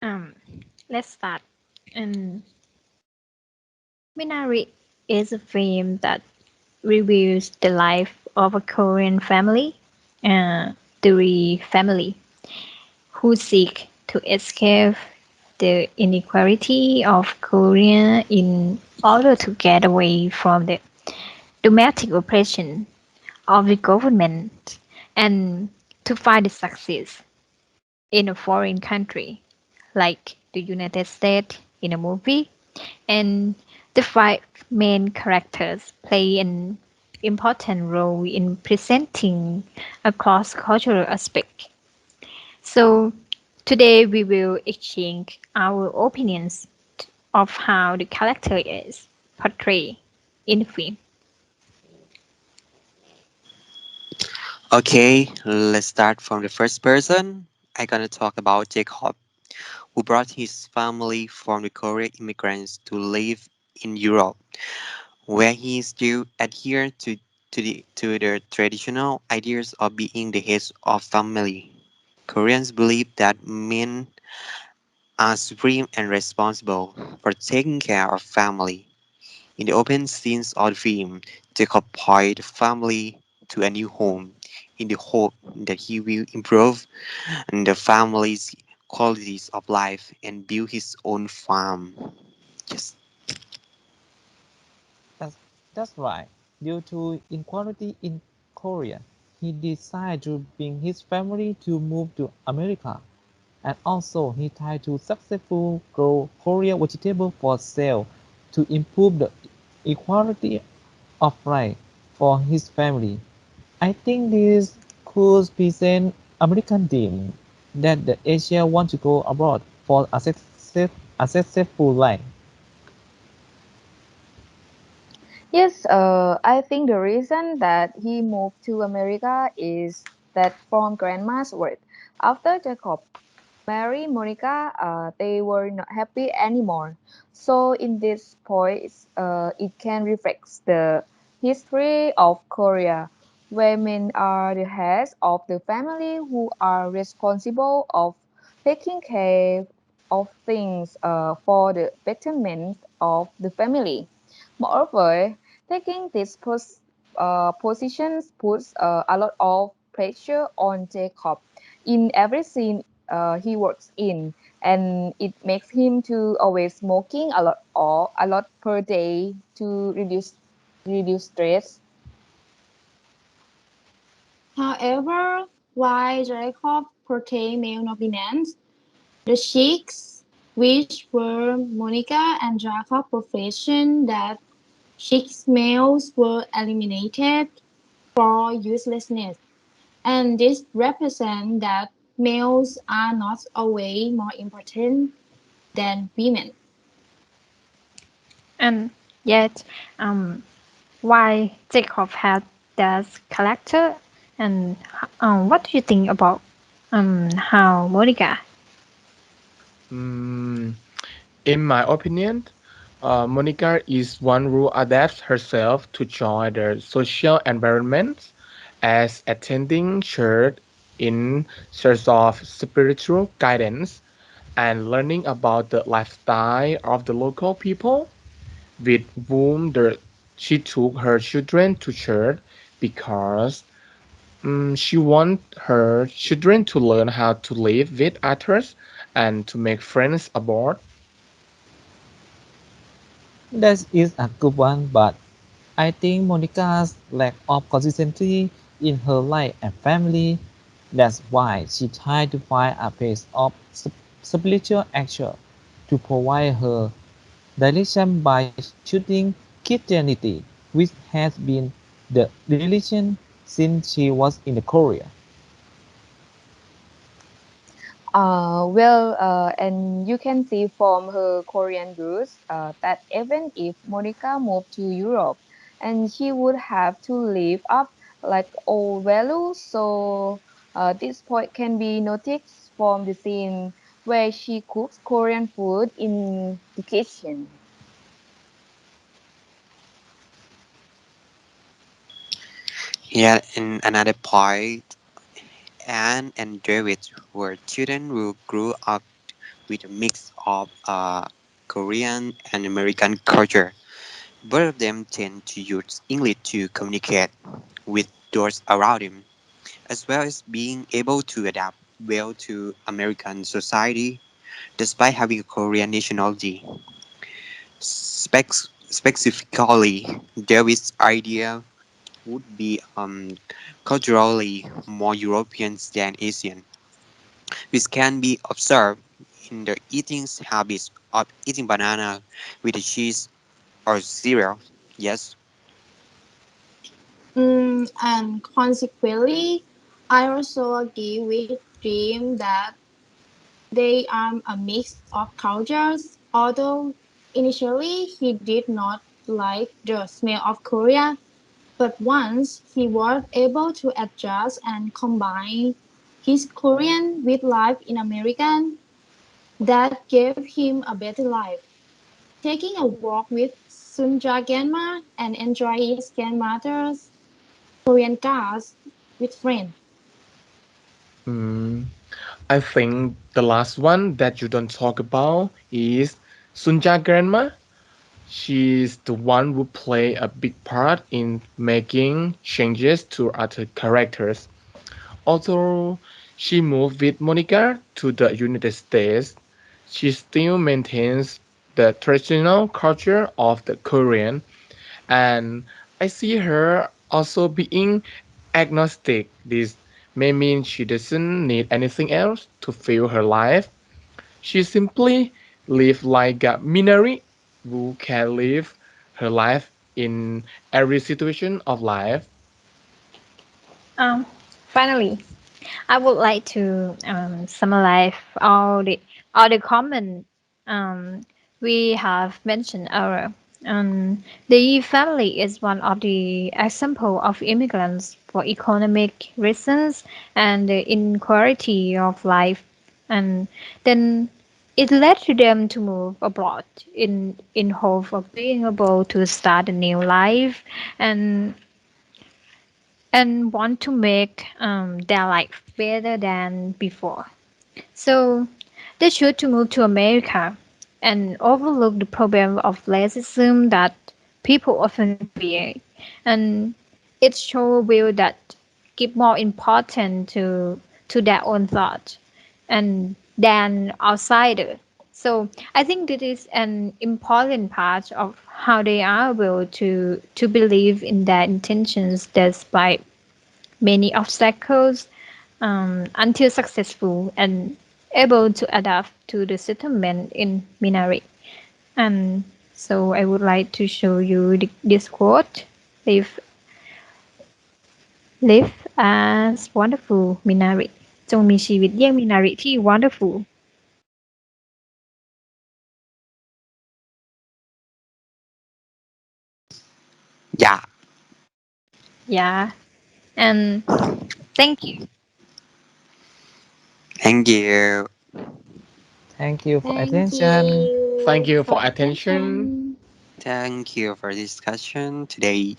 Um, let's start. And Minari is a film that reveals the life of a Korean family, uh, the Ri family, who seek to escape the inequality of Korea in order to get away from the domestic oppression of the government and to find success in a foreign country like the United States in a movie. And the five main characters play an important role in presenting a cross-cultural aspect. So today we will exchange our opinions of how the character is portrayed in the film. Okay, let's start from the first person. I'm gonna talk about Jacob, who brought his family from the Korean immigrants to live in Europe, where he still adhered to the traditional ideas of being the head of family. Koreans believe that men are supreme and responsible for taking care of family. In the open scenes of the film, Jacob points the family to a new home in the hope that he will improve the family's qualities of life and build his own farm. Yes. That's, that's right. Due to inequality in Korea, he decided to bring his family to move to America. And also, he tried to successfully grow Korean vegetable for sale to improve the equality of life for his family. I think this could present American dream that the Asia want to go abroad for a successful life. Yes, I think the reason that he moved to America is that from grandma's word. After Jacob married Monica, they were not happy anymore. So in this point, it can reflect the history of Korea, where men are the heads of the family who are responsible of taking care of things for the betterment of the family. Moreover, taking these positions puts a lot of pressure on Jacob in every scene he works in, and it makes him to always smoking a lot or a lot per day to reduce stress. However, while Jacob portrayed male nominants, the sheiks, which were Monica and Jacob's profession that sheiks males were eliminated for uselessness, and this represents that males are not always more important than women. And yet, why Jacob had that character, and what do you think about how Monica? Mm, in my opinion, Monica is one who adapts herself to join the social environment as attending church in search of spiritual guidance and learning about the lifestyle of the local people with whom she took her children to church because she wants her children to learn how to live with others and to make friends abroad. That is a good one, but I think Monica's lack of consistency in her life and family. That's why she tried to find a place of spiritual action to provide her direction by choosing Christianity, which has been the religion since she was in Korea. And you can see from her Korean roots that even if Monica moved to Europe, and she would have to live up like old values. So this point can be noticed from the scene where she cooks Korean food in the kitchen. Yeah, and another point, Anne and David were children who grew up with a mix of Korean and American culture. Both of them tend to use English to communicate with those around him, as well as being able to adapt well to American society despite having a Korean nationality. Specifically, David's idea would be culturally more European than Asian, which can be observed in the eating habits of eating banana with a cheese or cereal. Yes. And consequently, I also agree with Dream that they are a mix of cultures. Although initially he did not like the smell of Korea, but once he was able to adjust and combine his Korean with life in American, that gave him a better life. Taking a walk with Sunja grandma and enjoy his grandmother's Korean cars with friends. Mm, I think the last one that you don't talk about is Sunja grandma. She's the one who play a big part in making changes to other characters. Although she moved with Monica to the United States, she still maintains the traditional culture of the Korean, and I see her also being agnostic. This may mean she doesn't need anything else to fill her life. She simply lives like a Minari who can live her life in every situation of life. Um, Finally, I would like to summarize all the comment um, we have mentioned earlier. The Yi family is one of the example of immigrants for economic reasons and the inequality of life, and then it led to them to move abroad in hope of being able to start a new life and want to make their life better than before. So they chose to move to America and overlook the problem of racism that people often create. And it shows will that give more importance to their own thought and than outsider. So I think this is an important part of how they are able to believe in their intentions despite many obstacles until successful and able to adapt to the settlement in Minari. And so I would like to show you this quote. Live, live as wonderful Minari จงมีชีวิตเยี่ยง Minari ที่ wonderful. Yeah. Yeah, and thank you. Thank you. Thank you for Thank attention. Thank you you for for attention. attention. Thank you for discussion today.